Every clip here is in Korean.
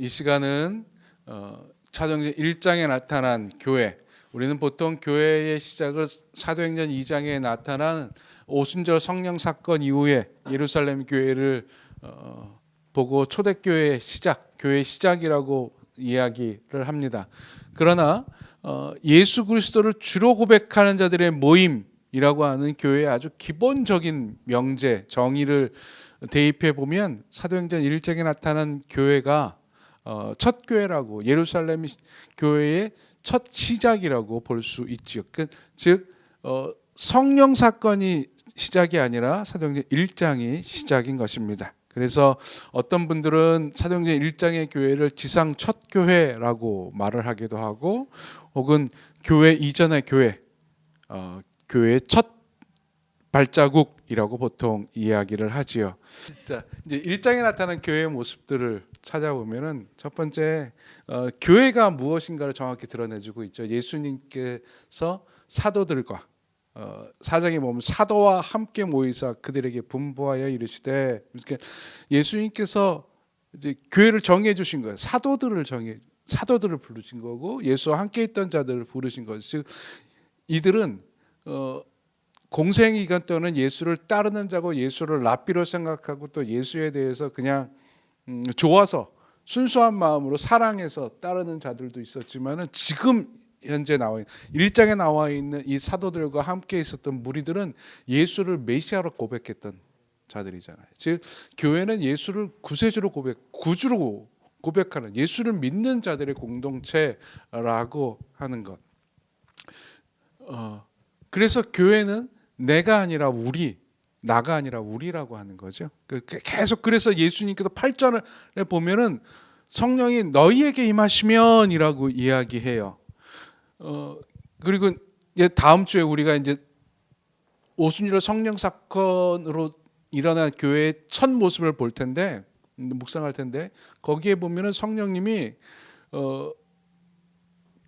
이 시간은 사도행전 1장에 나타난 교회, 우리는 보통 교회의 시작을 사도행전 2장에 나타난 오순절 성령 사건 이후에 예루살렘 교회를 보고 초대교회의 시작, 교회의 시작이라고 이야기를 합니다. 그러나 예수 그리스도를 주로 고백하는 자들의 모임이라고 하는 교회의 아주 기본적인 명제, 정의를 대입해 보면 사도행전 1장에 나타난 교회가 첫 교회라고, 예루살렘 교회의 첫 시작이라고 볼 수 있지요. 즉 성령 사건이 시작이 아니라 사도행전 1장이 시작인 것입니다. 그래서 어떤 분들은 사도행전 1장의 교회를 지상 첫 교회라고 말을 하기도 하고, 혹은 교회 이전의 교회, 교회의 첫 발자국이라고 보통 이야기를 하지요. 자, 이제 1장에 나타난 교회의 모습들을 찾아보면은 첫 번째, 교회가 무엇인가를 정확히 드러내주고 있죠. 예수님께서 사도들과 4장에 보면 사도와 함께 모이사 그들에게 분부하여 이르시되, 예수님께서 이제 교회를 정해 주신 거예요. 사도들을 부르신 거고, 예수와 함께 있던 자들을 부르신 거죠. 즉 이들은 공생 기간 동안 예수를 따르는 자고, 예수를 랍비로 생각하고, 또 예수에 대해서 그냥 좋아서 순수한 마음으로 사랑해서 따르는 자들도 있었지만은, 지금 현재 나와 있는 1장에 나와 있는 이 사도들과 함께 있었던 무리들은 예수를 메시아로 고백했던 자들이잖아요. 즉 교회는 예수를 구세주로 구주로 고백하는, 예수를 믿는 자들의 공동체라고 하는 것. 그래서 교회는 내가 아니라 우리, 나가 아니라 우리라고 하는 거죠. 계속 그래서 예수님께서 8절에 보면은 성령이 너희에게 임하시면이라고 이야기해요. 그리고 이제 다음 주에 우리가 이제 오순절 성령 사건으로 일어난 교회의 첫 모습을 볼 텐데, 묵상할 텐데, 거기에 보면은 성령님이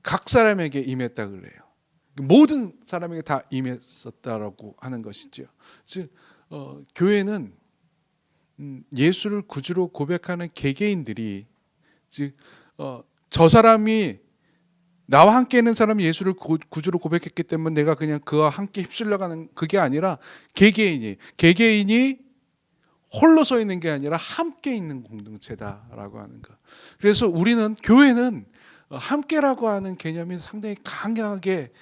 각 사람에게 임했다 그래요. 모든 사람에게 다 임했었다라고 하는 것이죠. 즉 교회는 예수를 구주로 고백하는 개개인들이, 즉 저 사람이, 나와 함께 있는 사람이 예수를 구주로 고백했기 때문에 내가 그냥 그와 함께 휩쓸려가는, 그게 아니라 개개인이 홀로 서 있는 게 아니라 함께 있는 공동체다라고 하는 것. 그래서 교회는 함께라고 하는 개념이 상당히 강하게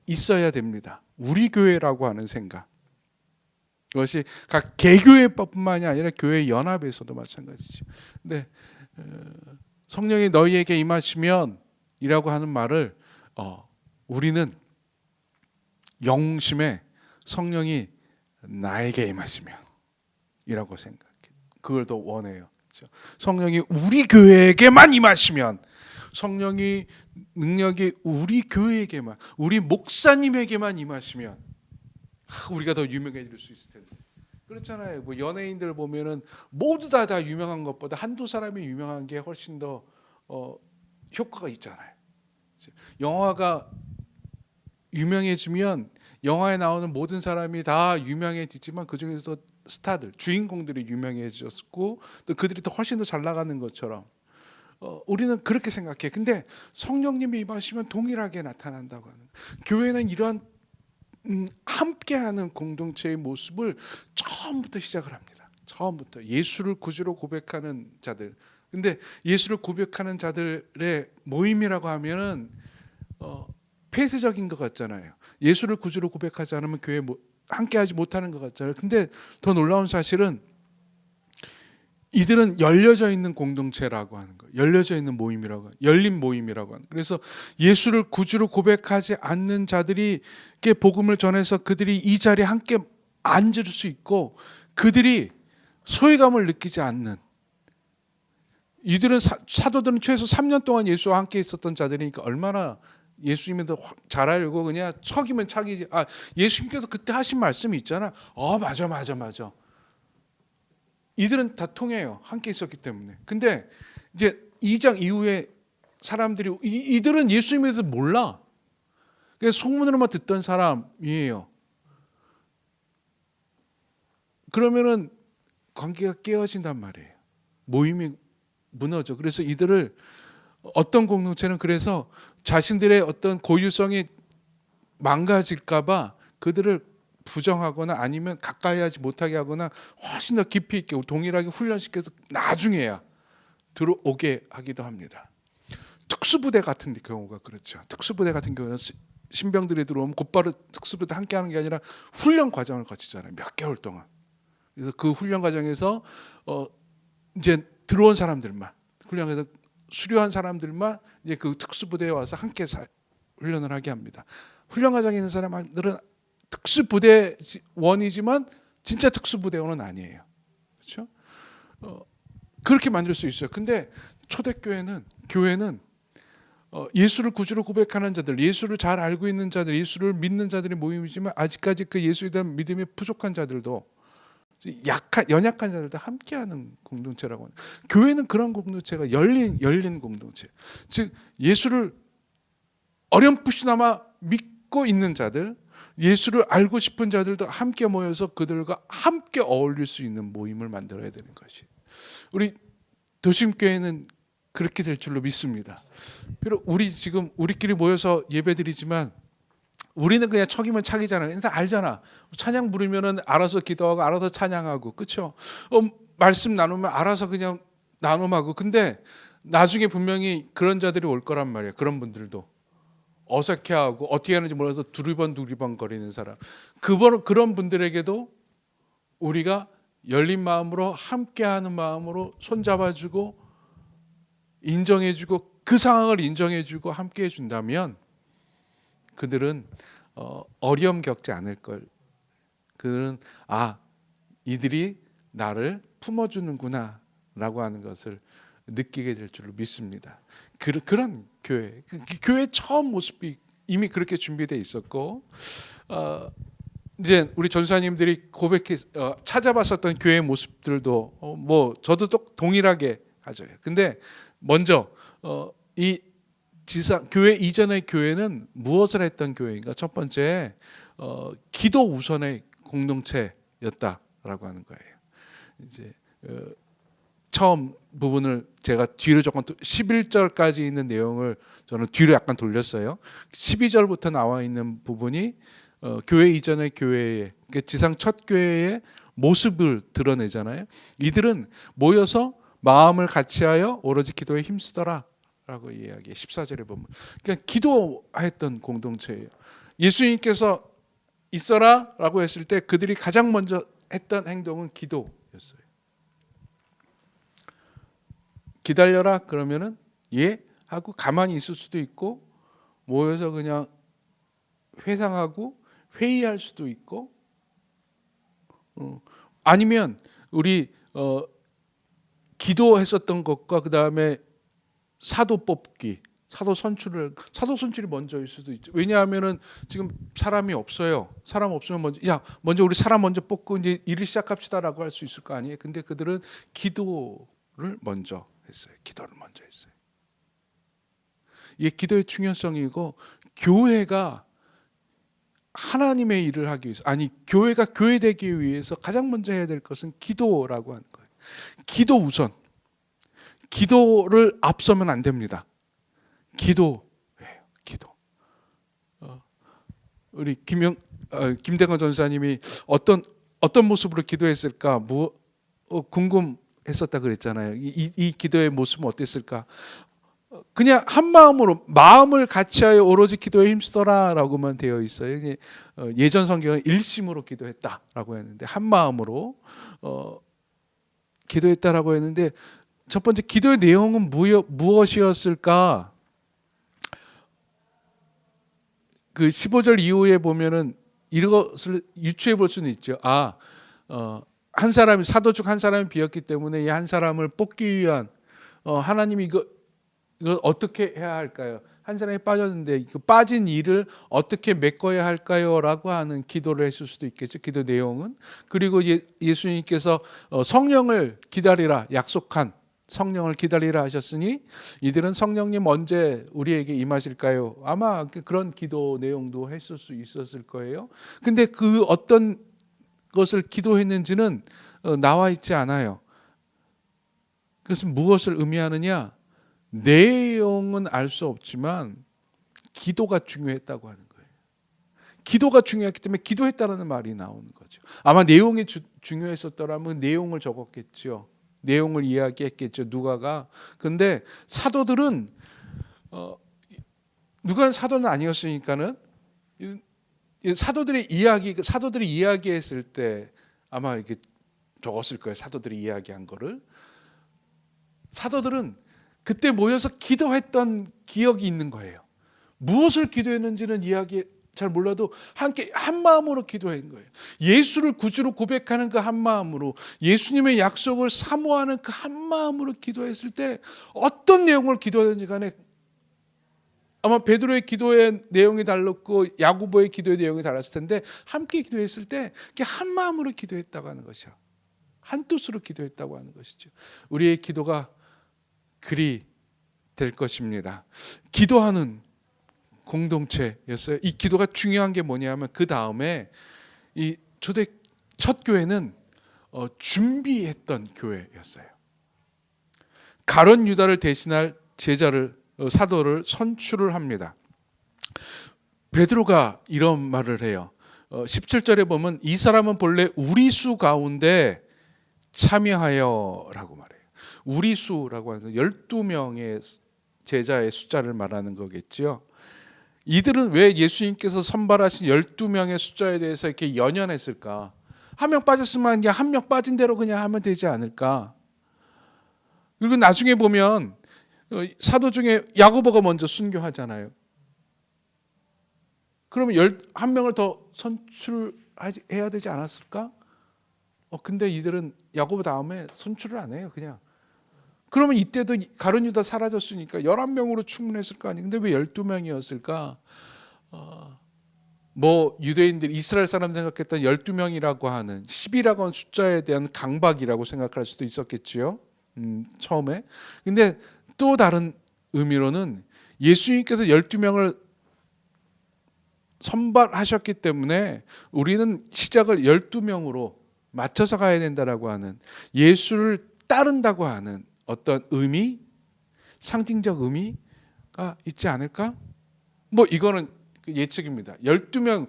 있어야 됩니다. 우리 교회라고 하는 생각. 그것이 각 개교회뿐만이 아니라 교회 연합에서도 마찬가지죠. 근데 성령이 너희에게 임하시면 이라고 하는 말을 우리는 영심에 성령이 나에게 임하시면 이라고 생각해요. 그걸 더 원해요. 그렇죠? 성령이 우리 교회에게만 임하시면, 성령이 능력이 우리 교회에게만, 우리 목사님에게만 임하시면 우리가 더 유명해질 수 있을 텐데. 그렇잖아요. 뭐 연예인들 보면은 모두 다 유명한 것보다 한두 사람이 유명한 게 훨씬 더 효과가 있잖아요. 영화가 유명해지면 영화에 나오는 모든 사람이 다 유명해지지만, 그 중에서 스타들, 주인공들이 유명해졌고, 또 그들이 더 훨씬 더 잘 나가는 것처럼 우리는 그렇게 생각해. 근데 성령님이 임하시면 동일하게 나타난다고 하는. 교회는 이러한 함께하는 공동체의 모습을 처음부터 시작을 합니다. 처음부터 예수를 구주로 고백하는 자들. 근데 예수를 고백하는 자들의 모임이라고 하면은 폐쇄적인 것 같잖아요. 예수를 구주로 고백하지 않으면 교회에 함께하지 못하는 것 같잖아요. 근데 더 놀라운 사실은 이들은 열려져 있는 공동체라고 하는 거예요. 열려져 있는 모임이라고 하는, 열린 모임이라고 하는. 그래서 예수를 구주로 고백하지 않는 자들이게 복음을 전해서 그들이 이 자리에 함께 앉을 수 있고, 그들이 소외감을 느끼지 않는, 이들은 사도들은 최소 3년 동안 예수와 함께 있었던 자들이니까 얼마나 예수님을 더 잘 알고, 그냥 척이면 척이지. 예수님께서 그때 하신 말씀이 있잖아. 맞아. 이들은 다 통해요. 함께 있었기 때문에. 근데 이제 2장 이후에 사람들이, 이들은 예수님에 대해서 몰라. 그냥 소문으로만 듣던 사람이에요. 그러면은 관계가 깨어진단 말이에요. 모임이 무너져. 그래서 이들을 어떤 공동체는 그래서 자신들의 어떤 고유성이 망가질까봐 그들을 부정하거나 아니면 가까이 하지 못하게 하거나 훨씬 더 깊이 있게 동일하게 훈련시켜서 나중에야 들어오게 하기도 합니다. 특수부대 같은 경우가 그렇죠. 특수부대 같은 경우는 신병들이 들어오면 곧바로 특수부대 함께하는 게 아니라 훈련 과정을 거치잖아요. 몇 개월 동안. 그래서 그 훈련 과정에서 이제 들어온 사람들만 훈련해서 수료한 사람들만 이제 그 특수부대에 와서 함께 훈련을 하게 합니다. 훈련 과정에 있는 사람들은 특수부대원이지만 진짜 특수부대원은 아니에요. 그렇죠? 그렇게 만들 수 있어요. 근데 초대교회는 예수를 구주로 고백하는 자들, 예수를 잘 알고 있는 자들, 예수를 믿는 자들의 모임이지만 아직까지 그 예수에 대한 믿음이 부족한 자들도 연약한 자들도 함께하는 공동체라고 합니다. 교회는 그런 공동체가 열린 공동체. 즉 예수를 어렴풋이나마 믿고 있는 자들, 예수를 알고 싶은 자들도 함께 모여서 그들과 함께 어울릴 수 있는 모임을 만들어야 되는 것이. 우리 도심교회는 그렇게 될 줄로 믿습니다. 비록 지금 우리끼리 모여서 예배드리지만 우리는 그냥 척이면 착이잖아요. 일단 알잖아. 찬양 부르면은 알아서 기도하고 알아서 찬양하고, 그렇죠? 말씀 나누면 알아서 그냥 나눔하고. 근데 나중에 분명히 그런 자들이 올 거란 말이에요. 그런 분들도 어색해하고 어떻게 하는지 몰라서 두리번 거리는 사람. 그런 분들에게도 우리가 열린 마음으로 함께하는 마음으로 손잡아주고 인정해주고 그 상황을 인정해주고 함께해준다면 그들은 어려움 겪지 않을 걸. 그들은 이들이 나를 품어주는구나 라고 하는 것을 느끼게 될 줄로 믿습니다. 그런 교회, 교회 처음 모습이 이미 그렇게 준비되어 있었고 이제 우리 전사님들이 찾아봤었던 교회의 모습들도 저도 또 동일하게 가져요. 근데 먼저 이 교회 이전의 교회는 무엇을 했던 교회인가? 첫 번째 기도 우선의 공동체였다라고 하는 거예요. 이제 처음 부분을 제가 뒤로 조금 11절까지 있는 내용을 저는 뒤로 약간 돌렸어요. 12절부터 나와 있는 부분이 교회 이전의 교회의 지상 첫 교회의 모습을 드러내잖아요. 이들은 모여서 마음을 같이하여 오로지 기도에 힘쓰더라 라고 이야기해. 14절에 보면 그러니까 기도했던 공동체예요. 예수님께서 있어라 라고 했을 때 그들이 가장 먼저 했던 행동은 기도였어요. 기다려라 그러면은 예 하고 가만히 있을 수도 있고 모여서 그냥 회상하고 회의할 수도 있고 아니면 우리 기도했었던 것과 그 다음에 사도 뽑기, 사도 선출이 먼저일 수도 있죠. 왜냐하면은 지금 사람이 없어요. 사람 없으면 먼저 우리 사람 먼저 뽑고 이제 일을 시작합시다라고 할 수 있을 거 아니에요. 근데 그들은 기도를 먼저 했어요. 기도를 먼저 했어요. 이게 기도의 중요성이고 교회가 하나님의 일을 하기 위해서 교회가 교회되기 위해서 가장 먼저 해야 될 것은 기도라고 하는 거예요. 기도 우선. 기도를 앞서면 안 됩니다. 기도예요. 기도. 우리 김대건 전사님이 어떤 모습으로 기도했을까 궁금했었다 그랬잖아요. 이 기도의 모습은 어땠을까? 그냥 한 마음으로 마음을 같이하여 오로지 기도에 힘쓰더라라고만 되어 있어요. 예전 성경은 일심으로 기도했다라고 했는데 한 마음으로 기도했다라고 했는데 첫 번째 기도의 내용은 무엇이었을까? 그 15절 이후에 보면은 이것을 유추해 볼 수는 있죠. 한 사람이 사도 중 한 사람이 비었기 때문에 이 한 사람을 뽑기 위한 하나님이 이거 어떻게 해야 할까요? 한 사람이 빠졌는데 그 빠진 일을 어떻게 메꿔야 할까요?라고 하는 기도를 했을 수도 있겠죠. 기도 내용은. 그리고 예수님께서 성령을 기다리라 약속한 성령을 기다리라 하셨으니 이들은 성령님 언제 우리에게 임하실까요? 아마 그런 기도 내용도 했을 수 있었을 거예요. 근데 그 어떤 것을 기도했는지는 나와 있지 않아요. 그것은 무엇을 의미하느냐? 내용은 알 수 없지만 기도가 중요했다고 하는 거예요. 기도가 중요했기 때문에 기도했다는 말이 나오는 거죠. 아마 내용이 중요했었더라면 내용을 적었겠죠. 내용을 이야기했겠죠. 누가가. 그런데 사도들은 누가는 사도는 아니었으니까는 사도들이 이야기했을 때 아마 이렇게 적었을 거예요. 사도들이 이야기한 거를. 사도들은 그때 모여서 기도했던 기억이 있는 거예요. 무엇을 기도했는지는 이야기 잘 몰라도 함께 한 마음으로 기도한 거예요. 예수를 구주로 고백하는 그 한 마음으로, 예수님의 약속을 사모하는 그 한 마음으로 기도했을 때 어떤 내용을 기도하든지 간에 아마 베드로의 기도의 내용이 달랐고 야고보의 기도의 내용이 달랐을 텐데 함께 기도했을 때 한 마음으로 기도했다고 하는 것이죠. 한 뜻으로 기도했다고 하는 것이죠. 우리의 기도가 그리 될 것입니다. 기도하는 공동체였어요. 이 기도가 중요한 게 뭐냐면 그 다음에 이 초대 첫 교회는 준비했던 교회였어요. 가룟 유다를 대신할 사도를 선출을 합니다. 베드로가 이런 말을 해요. 17절에 보면 이 사람은 본래 우리 수 가운데 참여하여라고 말해요. 우리 수라고 하는 12명의 제자의 숫자를 말하는 거겠죠. 이들은 왜 예수님께서 선발하신 12명의 숫자에 대해서 이렇게 연연했을까? 한 명 빠졌으면 그냥 한 명 빠진 대로 그냥 하면 되지 않을까? 그리고 나중에 보면 사도 중에 야고보가 먼저 순교하잖아요. 그러면 11명을 더 선출해야 되지 않았을까? 근데 이들은 야고보 다음에 선출을 안 해요. 그냥. 그러면 이때도 가룟 유다 사라졌으니까 11명으로 충분했을 거 아니에요. 근데 왜 12명이었을까? 유대인들 이스라엘 사람 생각했던 12명이라고 하는 10이라고 하는 숫자에 대한 강박이라고 생각할 수도 있었겠지요. 처음에. 근데 또 다른 의미로는 예수님께서 12명을 선발하셨기 때문에 우리는 시작을 12명으로 맞춰서 가야 된다라고 하는, 예수를 따른다고 하는 어떤 의미, 상징적 의미가 있지 않을까? 이거는 예측입니다. 12명을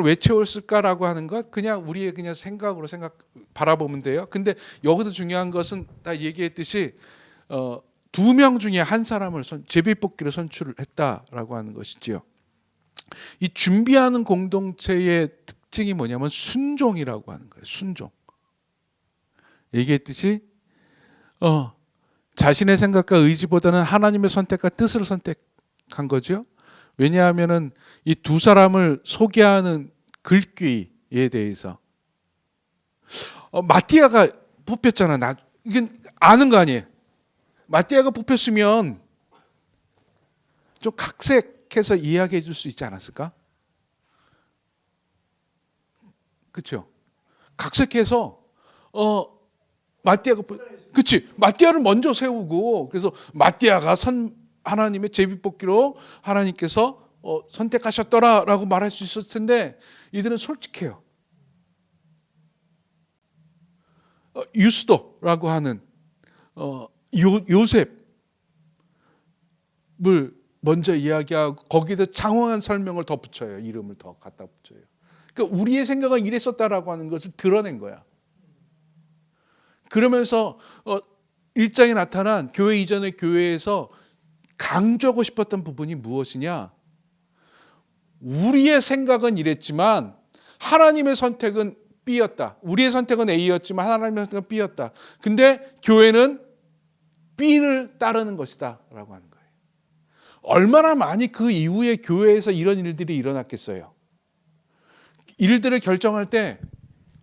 왜 채웠을까라고 하는 것 그냥 우리의 그냥 생각으로 바라보면 돼요. 근데 여기서 중요한 것은 다 얘기했듯이 2명 중에 한 사람을 제비뽑기로 선출을 했다라고 하는 것이지요. 이 준비하는 공동체의 특징이 뭐냐면 순종이라고 하는 거예요. 순종. 얘기했듯이 자신의 생각과 의지보다는 하나님의 선택과 뜻을 선택한 거죠. 왜냐하면은 이 두 사람을 소개하는 글귀에 대해서 마띠아가 뽑혔잖아. 이건 아는 거 아니에요. 마띠아가 뽑혔으면 좀 각색해서 이야기해 줄 수 있지 않았을까? 그렇죠? 각색해서 마띠아를 먼저 세우고, 그래서 마띠아가 하나님의 제비뽑기로 하나님께서 선택하셨더라라고 말할 수 있었을 텐데 이들은 솔직해요. 유스도라고 하는 요셉을 먼저 이야기하고 거기다 장황한 설명을 더 붙여요. 이름을 더 갖다 붙여요. 그러니까 우리의 생각은 이랬었다라고 하는 것을 드러낸 거야. 그러면서 1장에 나타난 교회 이전의 교회에서 강조하고 싶었던 부분이 무엇이냐? 우리의 생각은 이랬지만 하나님의 선택은 B였다. 우리의 선택은 A였지만 하나님의 선택은 B였다. 근데 교회는 B를 따르는 것이다 라고 하는 거예요. 얼마나 많이 그 이후에 교회에서 이런 일들이 일어났겠어요. 일들을 결정할 때,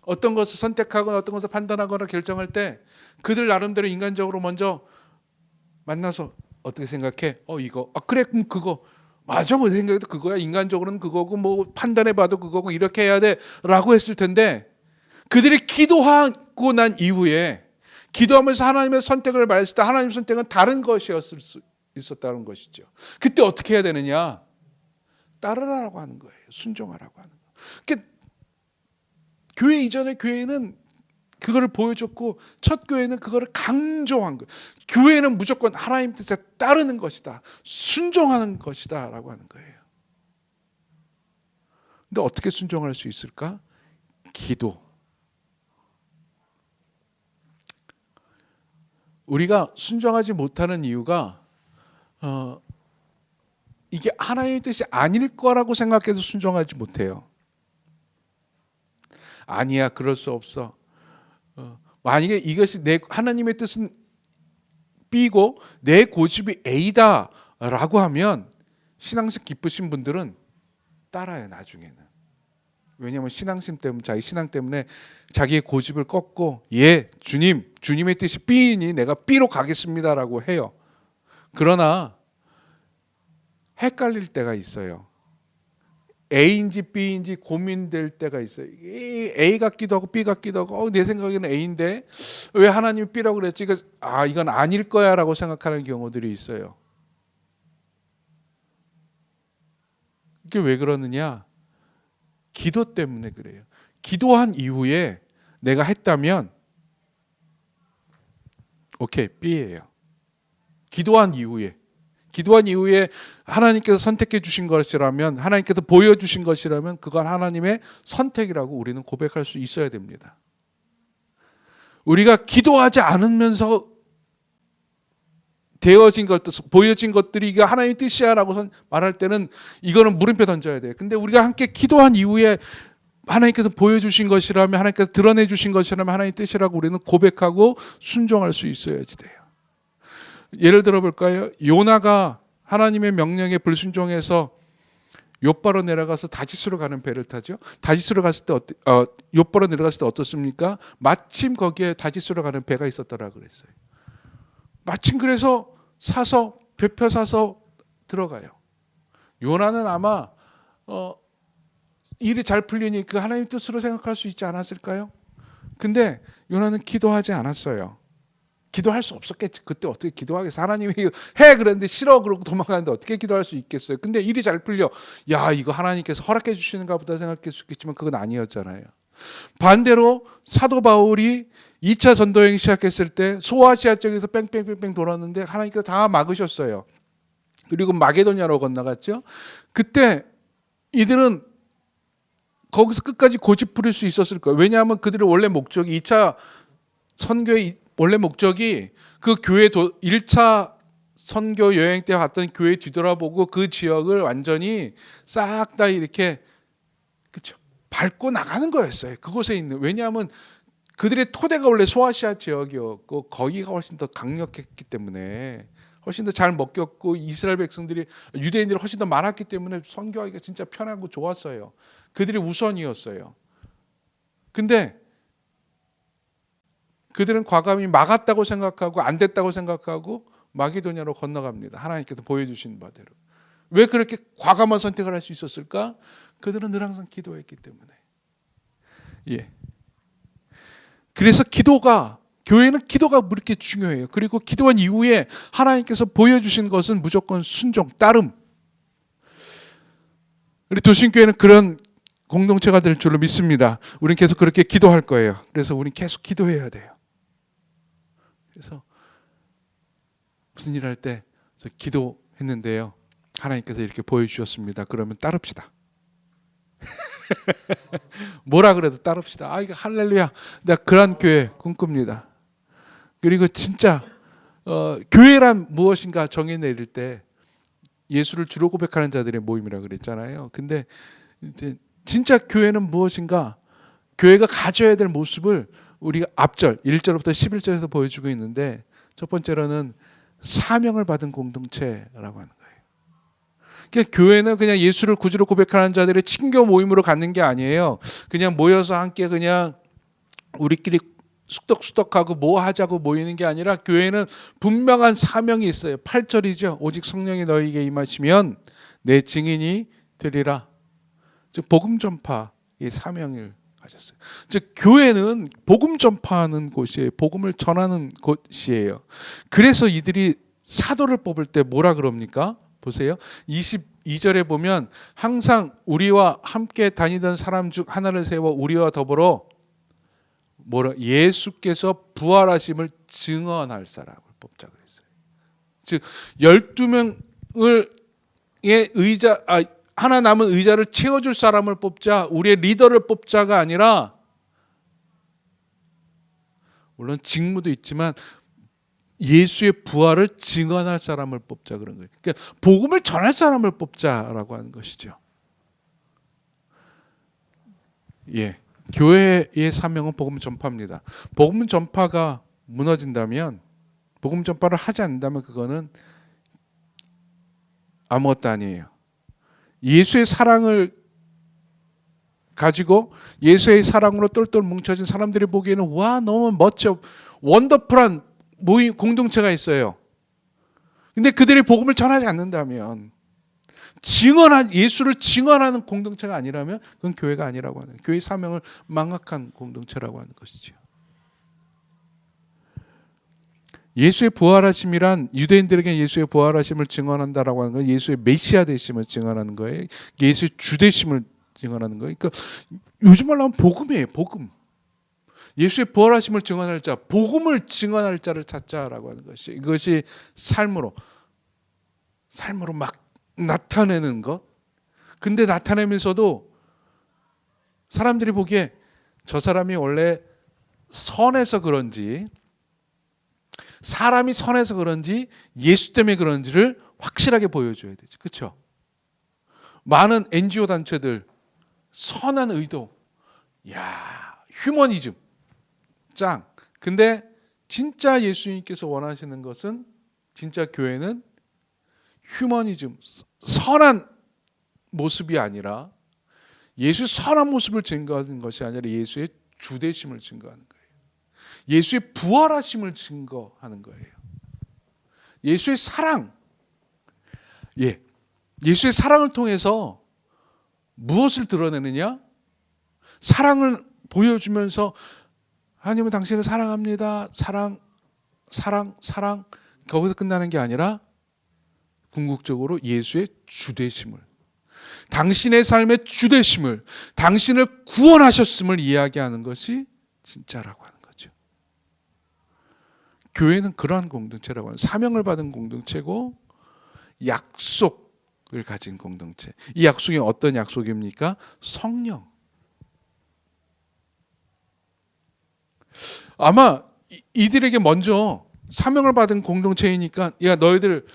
어떤 것을 선택하거나 어떤 것을 판단하거나 결정할 때 그들 나름대로 인간적으로 먼저 만나서 어떻게 생각해? 이거. 그래, 그럼 그거. 맞아, 뭐 생각해도 그거야. 인간적으로는 그거고, 판단해봐도 그거고, 이렇게 해야 돼 라고 했을 텐데, 그들이 기도하고 난 이후에 기도하면서 하나님의 선택을 말했을 때 하나님의 선택은 다른 것이었을 수 있었다는 것이죠. 그때 어떻게 해야 되느냐? 따르라고 하는 거예요. 순종하라고 하는 거예요. 그러니까 교회 이전의 교회는 그거를 보여줬고 첫 교회는 그거를 강조한 거예요. 교회는 무조건 하나님 뜻에 따르는 것이다. 순종하는 것이다 라고 하는 거예요. 근데 어떻게 순종할 수 있을까? 기도. 우리가 순종하지 못하는 이유가 이게 하나님의 뜻이 아닐 거라고 생각해서 순종하지 못해요. 아니야, 그럴 수 없어. 만약에 이것이 하나님의 뜻은 B고 내 고집이 A다 라고 하면 신앙심 깊으신 분들은 따라요, 나중에는. 왜냐하면 신앙심 때문에, 자기 신앙 때문에 자기의 고집을 꺾고 주님의 뜻이 B이니 내가 B로 가겠습니다 라고 해요. 그러나 헷갈릴 때가 있어요. A인지 B인지 고민될 때가 있어요. A 같기도 하고 B 같기도 하고 내 생각에는 A인데 왜 하나님이 B라고 그랬지? 이건 아닐 거야 라고 생각하는 경우들이 있어요. 이게 왜 그러느냐? 기도 때문에 그래요. 기도한 이후에 내가 했다면 오케이, B예요. 기도한 이후에 하나님께서 선택해 주신 것이라면, 하나님께서 보여주신 것이라면 그건 하나님의 선택이라고 우리는 고백할 수 있어야 됩니다. 우리가 기도하지 않으면서 되어진 것들, 보여진 것들이 이게 하나님의 뜻이야 라고 말할 때는 이거는 물음표 던져야 돼요. 근데 우리가 함께 기도한 이후에 하나님께서 보여주신 것이라면, 하나님께서 드러내 주신 것이라면 하나님의 뜻이라고 우리는 고백하고 순종할 수 있어야지 돼요. 예를 들어 볼까요? 요나가 하나님의 명령에 불순종해서 욥바로 내려가서 다시스로 가는 배를 타죠. 다시스로 갔을 때 욥바로 내려갔을 때 어떻습니까? 마침 거기에 다시스로 가는 배가 있었더라 그랬어요. 마침 그래서 배표 사서 들어가요. 요나는 아마 일이 잘 풀리니까 하나님 뜻으로 생각할 수 있지 않았을까요? 근데 요나는 기도하지 않았어요. 기도할 수 없었겠지. 그때 어떻게 기도하겠어? 하나님이 해 그랬는데 싫어 그러고 도망가는데 어떻게 기도할 수 있겠어요? 근데 일이 잘 풀려. 야, 이거 하나님께서 허락해 주시는가 보다 생각할 수 있겠지만 그건 아니었잖아요. 반대로 사도 바울이 2차 전도여행 시작했을 때 소아시아 쪽에서 뺑뺑뺑뺑 돌았는데 하나님께서 다 막으셨어요. 그리고 마게도냐로 건너갔죠. 그때 이들은 거기서 끝까지 고집 부릴 수 있었을 거예요. 왜냐하면 그들의 원래 목적이 2차 선교의 원래 목적이 그 교회 1차 선교 여행 때 갔던 교회 뒤돌아보고 그 지역을 완전히 싹 다 이렇게 그렇죠. 밟고 나가는 거였어요. 그곳에 있는. 왜냐하면 그들의 토대가 원래 소아시아 지역이었고 거기가 훨씬 더 강력했기 때문에 훨씬 더 잘 먹혔고 이스라엘 백성들이 유대인들이 훨씬 더 많았기 때문에 선교하기가 진짜 편하고 좋았어요. 그들이 우선이었어요. 근데 그들은 과감히 막았다고 생각하고 안 됐다고 생각하고 마게도냐로 건너갑니다. 하나님께서 보여주신 바대로. 왜 그렇게 과감한 선택을 할 수 있었을까? 그들은 늘 항상 기도했기 때문에. 예. 그래서 교회는 기도가 그렇게 중요해요. 그리고 기도한 이후에 하나님께서 보여주신 것은 무조건 순종, 따름. 우리 도심교회는 그런 공동체가 될 줄로 믿습니다. 우리는 계속 그렇게 기도할 거예요. 그래서 우리는 계속 기도해야 돼요. 그래서 무슨 일 할 때 기도했는데요. 하나님께서 이렇게 보여주셨습니다. 그러면 따릅시다. 뭐라 그래도 따릅시다. 이거 할렐루야. 내가 그런 교회 꿈꿉니다. 그리고 진짜 교회란 무엇인가 정의 내릴 때 예수를 주로 고백하는 자들의 모임이라고 그랬잖아요. 근데 이제 진짜 교회는 무엇인가? 교회가 가져야 될 모습을 우리가 앞절 1절부터 11절에서 보여주고 있는데 첫 번째로는 사명을 받은 공동체라고 하는 거예요. 그러니까 교회는 그냥 예수를 구주로 고백하는 자들의 친교 모임으로 갖는 게 아니에요. 그냥 모여서 함께 그냥 우리끼리 쑥덕쑥덕하고 뭐 하자고 모이는 게 아니라 교회는 분명한 사명이 있어요. 8절이죠. 오직 성령이 너희에게 임하시면 내 증인이 되리라. 즉 복음 전파의 사명을 가졌어요. 즉 교회는 복음 전파하는 곳이에요. 복음을 전하는 곳이에요. 그래서 이들이 사도를 뽑을 때 뭐라 그럽니까? 보세요. 22절에 보면 항상 우리와 함께 다니던 사람 중 하나를 세워 우리와 더불어 예수께서 부활하심을 증언할 사람을 뽑자 그랬어요. 즉 12명을 하나 남은 의자를 채워줄 사람을 뽑자, 우리의 리더를 뽑자가 아니라, 물론 직무도 있지만 예수의 부활을 증언할 사람을 뽑자 그런 거예요. 그러니까 복음을 전할 사람을 뽑자라고 하는 것이죠. 예, 교회의 사명은 복음 전파입니다. 복음 전파가 무너진다면, 복음 전파를 하지 않는다면 그거는 아무것도 아니에요. 예수의 사랑을 가지고 예수의 사랑으로 똘똘 뭉쳐진 사람들이 보기에는 와, 너무 멋져, 원더풀한 모임 공동체가 있어요. 근데 그들이 복음을 전하지 않는다면, 예수를 증언하는 공동체가 아니라면 그건 교회가 아니라고 하는, 교회의 사명을 망각한 공동체라고 하는 것이죠. 예수의 부활하심이란, 유대인들에게 예수의 부활하심을 증언한다라고 하는 건 예수의 메시아 되심을 증언하는 거예요. 예수의 주되심을 증언하는 거예요. 그러니까 요즘 말로 하면 복음이에요. 복음. 예수의 부활하심을 증언할 자, 복음을 증언할 자를 찾자라고 하는 것이, 이것이 삶으로 막 나타내는 것. 근데 나타내면서도 사람들이 보기에 저 사람이 원래 선해서 그런지, 사람이 선해서 그런지, 예수 때문에 그런지를 확실하게 보여줘야 되죠. 그렇죠? 많은 NGO 단체들 선한 의도, 휴머니즘 짱. 근데 진짜 예수님께서 원하시는 것은, 진짜 교회는 휴머니즘, 선한 모습이 아니라, 예수의 선한 모습을 증거하는 것이 아니라 예수의 주되심을 증거하는 거예요. 예수의 부활하심을 증거하는 거예요. 예수의 사랑. 예수의 사랑을 통해서 무엇을 드러내느냐? 사랑을 보여주면서 하나님은 당신을 사랑합니다. 사랑. 거기서 끝나는 게 아니라 궁극적으로 예수의 주되심을, 당신의 삶의 주되심을, 당신을 구원하셨음을 이야기하는 것이 진짜라고 하는 거죠. 교회는 그러한 공동체라고 하는, 사명을 받은 공동체고 약속을 가진 공동체. 이 약속이 어떤 약속입니까? 성령. 아마 이들에게 먼저 사명을 받은 공동체이니까, 야, 너희들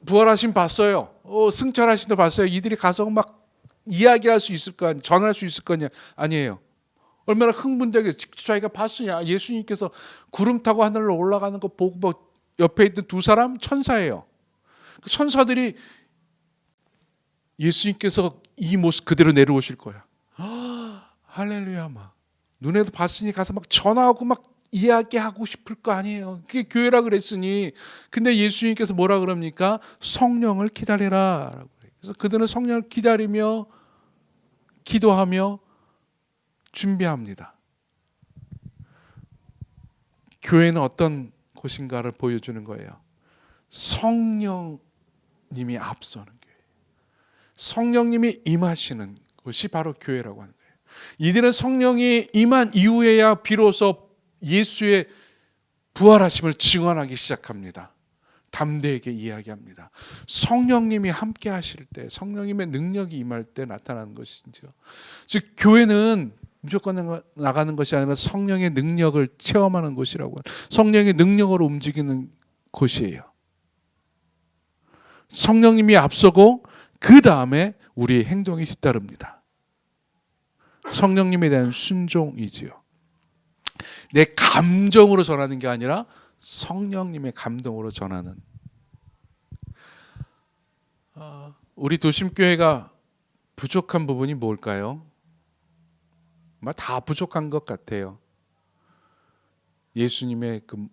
부활하신 봤어요. 승천하신 거 봤어요. 이들이 가서 막 이야기할 수 있을 거 아니야, 전할 수 있을 거냐? 아니에요. 얼마나 흥분되게 자기가 봤으냐. 예수님께서 구름 타고 하늘로 올라가는 거 보고 옆에 있던 두 사람 천사예요. 그 천사들이 예수님께서 이 모습 그대로 내려오실 거야. 할렐루야. 막 눈에도 봤으니 가서 막 전하고 막 이야기하고 싶을 거 아니에요. 그게 교회라 그랬으니. 근데 예수님께서 뭐라 그럽니까? 성령을 기다리라. 그래서 그들은 성령을 기다리며 기도하며 준비합니다. 교회는 어떤 곳인가를 보여주는 거예요. 성령님이 앞서는 교회. 성령님이 임하시는 곳이 바로 교회라고 하는 거예요. 이들은 성령이 임한 이후에야 비로소 예수의 부활하심을 증언하기 시작합니다. 담대하게 이야기합니다. 성령님이 함께 하실 때, 성령님의 능력이 임할 때 나타나는 것이죠. 즉 교회는 무조건 나가는 것이 아니라 성령의 능력을 체험하는 곳이라고, 성령의 능력으로 움직이는 곳이에요. 성령님이 앞서고 그 다음에 우리의 행동이 뒤따릅니다. 성령님에 대한 순종이지요. 내 감정으로 전하는 게 아니라 성령님의 감동으로 전하는. 우리 도심교회가 부족한 부분이 뭘까요? 다 부족한 것 같아요. 예수님의 그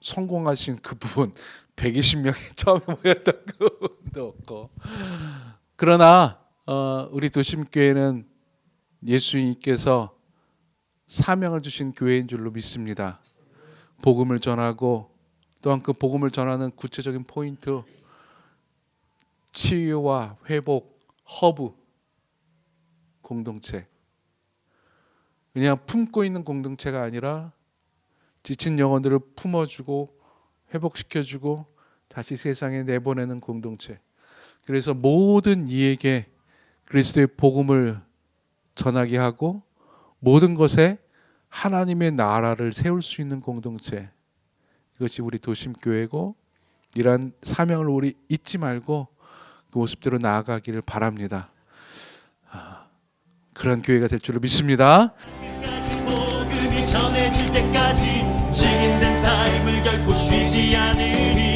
성공하신 그 부분, 120명이 처음에 모였던 그 부분도 없고. 그러나 우리 도심교회는 예수님께서 사명을 주신 교회인 줄로 믿습니다. 복음을 전하고, 또한 그 복음을 전하는 구체적인 포인트, 치유와 회복, 허브 공동체. 그냥 품고 있는 공동체가 아니라 지친 영혼들을 품어주고 회복시켜주고 다시 세상에 내보내는 공동체. 그래서 모든 이에게 그리스도의 복음을 전하게 하고 모든 것에 하나님의 나라를 세울 수 있는 공동체. 이것이 우리 도심교회고, 이러한 사명을 우리 잊지 말고 그 모습대로 나아가기를 바랍니다. 그런 교회가 될 줄로 믿습니다. 복음이 전해질 때까지 증인된 삶을 결코 쉬지 않으리.